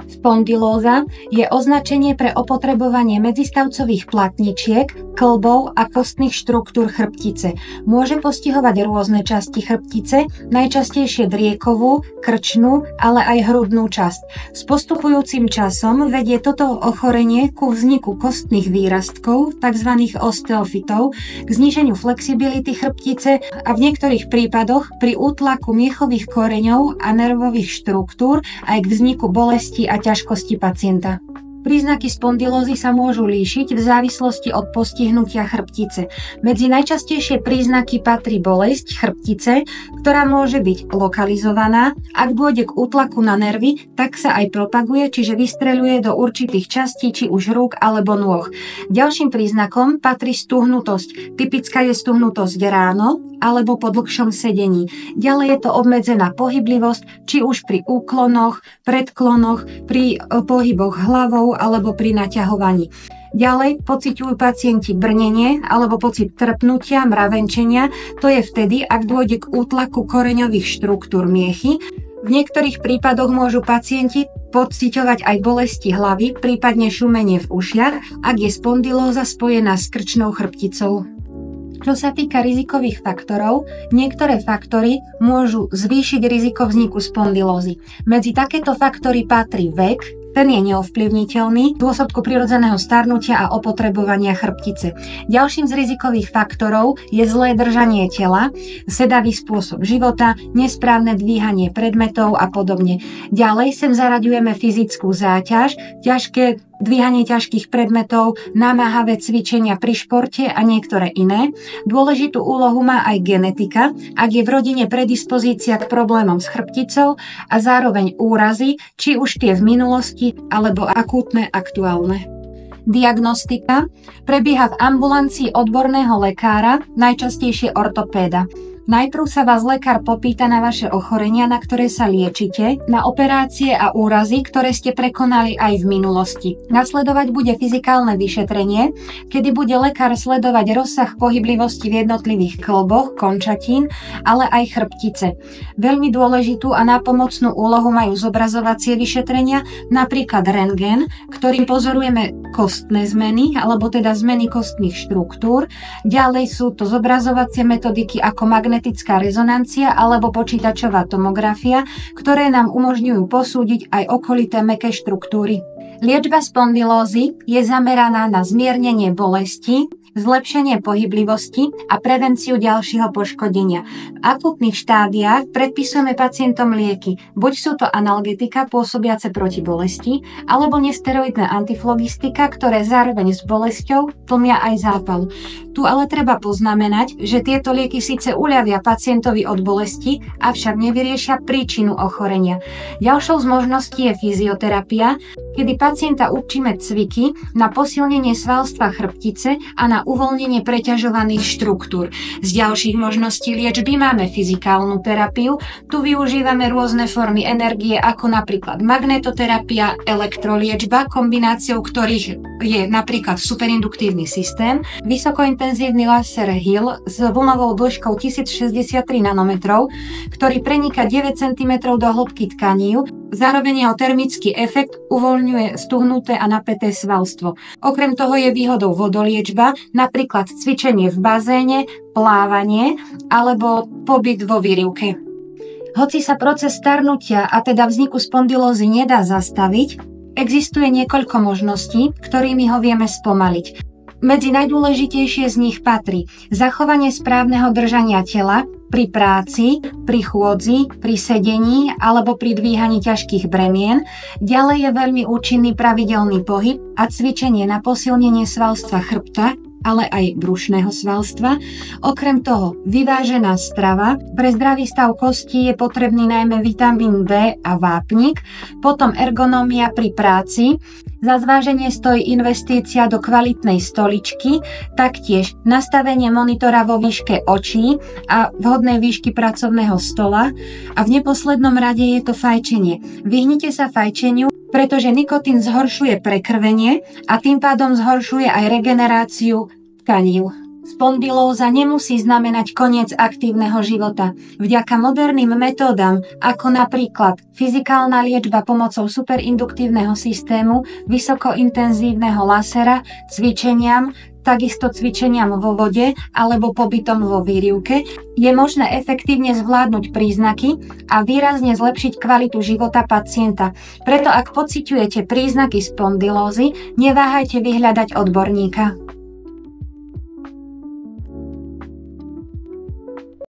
Spondylóza je označenie pre opotrebovanie medzistavcových platničiek, kĺbov a kostných štruktúr chrbtice. Môže postihovať rôzne časti chrbtice, najčastejšie driekovú, krčnú, ale aj hrudnú časť. S postupujúcim časom vedie toto ochorenie ku vzniku kostných výrastkov, tzv. Osteofytov, k zníženiu flexibility chrbtice a v niektorých prípadoch pri útlaku miechových koreňov a nervových štruktúr aj k vzniku bolesti a ťažkosti pacienta. Príznaky spondylózy sa môžu líšiť v závislosti od postihnutia chrbtice. Medzi najčastejšie príznaky patrí bolesť chrbtice, ktorá môže byť lokalizovaná. Ak dôjde k útlaku na nervy, tak sa aj propaguje, čiže vystreľuje do určitých častí, či už rúk alebo nôh. Ďalším príznakom patrí stuhnutosť. Typická je stuhnutosť ráno alebo po dlhšom sedení. Ďalej je to obmedzená pohyblivosť, či už pri úklonoch, predklonoch, pri pohyboch hlavou alebo pri naťahovaní. Ďalej pociťujú pacienti brnenie alebo pocit trpnutia, mravenčenia. To je vtedy, ak dôjde k útlaku koreňových štruktúr miechy. V niektorých prípadoch môžu pacienti pociťovať aj bolesti hlavy, prípadne šumenie v ušiach, ak je spondylóza spojená s krčnou chrbticou. Čo sa týka rizikových faktorov, niektoré faktory môžu zvýšiť riziko vzniku spondylózy. Medzi takéto faktory patrí vek, ten je neovplyvniteľný v dôsledku prirodzeného starnutia a opotrebovania chrbtice. Ďalším z rizikových faktorov je zlé držanie tela, sedavý spôsob života, nesprávne dvíhanie predmetov a podobne. Ďalej sem zaraďujeme fyzickú záťaž, ťažké dvíhanie ťažkých predmetov, namáhavé cvičenia pri športe a niektoré iné. Dôležitú úlohu má aj genetika, ak je v rodine predispozícia k problémom s chrbticou a zároveň úrazy, či už tie v minulosti alebo akútne aktuálne. Diagnostika prebieha v ambulancii odborného lekára, najčastejšie ortopéda. Najprv sa vás lekár popýta na vaše ochorenia, na ktoré sa liečite, na operácie a úrazy, ktoré ste prekonali aj v minulosti. Nasledovať bude fyzikálne vyšetrenie, kedy bude lekár sledovať rozsah pohyblivosti v jednotlivých kĺboch, končatín, ale aj chrbtice. Veľmi dôležitú a nápomocnú úlohu majú zobrazovacie vyšetrenia, napríklad rentgen, ktorým pozorujeme kostné zmeny, alebo teda zmeny kostných štruktúr. Ďalej sú to zobrazovacie metodiky ako magnetická rezonancia alebo počítačová tomografia, ktoré nám umožňujú posúdiť aj okolité mäkké štruktúry. Liečba spondylózy je zameraná na zmiernenie bolesti, zlepšenie pohyblivosti a prevenciu ďalšieho poškodenia. V akútnych štádiách predpisujeme pacientom lieky. Buď sú to analgetika pôsobiace proti bolesti, alebo nesteroidné antiflogistika, ktoré zároveň s bolesťou tlmia aj zápal. Tu ale treba poznamenať, že tieto lieky síce uľavia pacientovi od bolesti, avšak nevyriešia príčinu ochorenia. Ďalšou z možností je fyzioterapia, kedy pacienta učíme cviky na posilnenie svalstva chrbtice a na uvoľnenie preťažovaných štruktúr. Z ďalších možností liečby máme fyzikálnu terapiu. Tu využívame rôzne formy energie, ako napríklad magnetoterapia, elektroliečba, kombináciou ktorých je napríklad superinduktívny systém, vysokointenzívny laser HIL s vlnovou dĺžkou 1063 nanometrov, ktorý prenika 9 cm do hĺbky tkaní. Zároveň jeho termický efekt uvoľňuje stuhnuté a napäté svalstvo. Okrem toho je výhodou vodoliečba, napríklad cvičenie v bazéne, plávanie alebo pobyt vo výrivke. Hoci sa proces starnutia a teda vzniku spondylózy nedá zastaviť, existuje niekoľko možností, ktorými ho vieme spomaliť. Medzi najdôležitejšie z nich patrí zachovanie správneho držania tela pri práci, pri chôdzi, pri sedení alebo pri dvíhaní ťažkých bremien. Ďalej je veľmi účinný pravidelný pohyb a cvičenie na posilnenie svalstva chrbta, ale aj brušného svalstva. Okrem toho, vyvážená strava. Pre zdravý stav kostí je potrebný najmä vitamín D a vápnik, potom ergonómia pri práci. Za zváženie stojí investícia do kvalitnej stoličky, taktiež nastavenie monitora vo výške očí a vhodnej výšky pracovného stola a v neposlednom rade je to fajčenie. Vyhnite sa fajčeniu, pretože nikotín zhoršuje prekrvenie a tým pádom zhoršuje aj regeneráciu tkanív. Spondylóza nemusí znamenať koniec aktívneho života. Vďaka moderným metódam, ako napríklad fyzikálna liečba pomocou superinduktívneho systému, vysokointenzívneho lasera, cvičeniam, takisto cvičeniam vo vode alebo pobytom vo výrivke, je možné efektívne zvládnuť príznaky a výrazne zlepšiť kvalitu života pacienta. Preto ak pociťujete príznaky spondylózy, neváhajte vyhľadať odborníka.